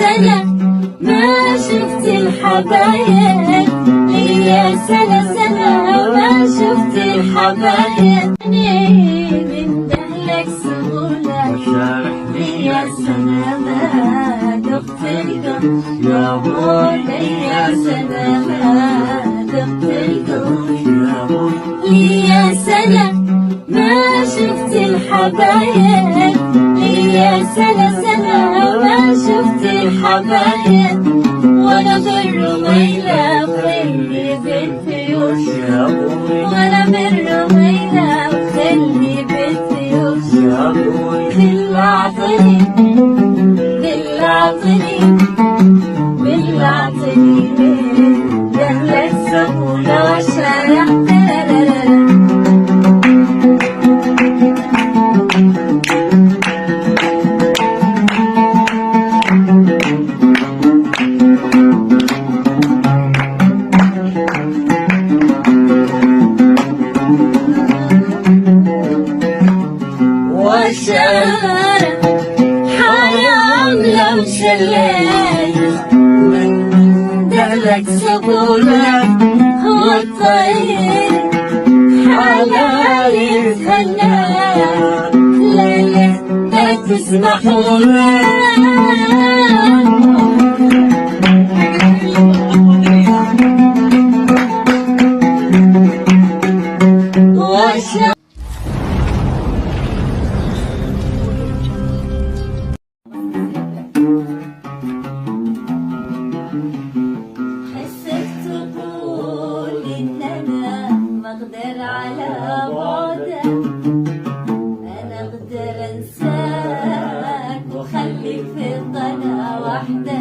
سنة ما شفت الحبايب، ليا سنة ما شفت الحبايب. من دهلك سهولة ليا سنة ما دقت القلب يا بوي، ليا سنة ما دقت القلب. ليا سنة ما شفت الحبايب، ليا سنة ما شفت الحبايب. ولا بالرميلة وخلي بالفيوش، ولا بالرميلة وخلي بالفيوش. بالعطني بالعطني بالعطني دهلك سهولة وشارع وشارع حرام لو شليت من دهلك سهولة. هو الطير حلال يتهنى ليلة لا تسمحوا أقدر على بعدك، أنا أقدر أنساك وخليك في الضنا وحدك.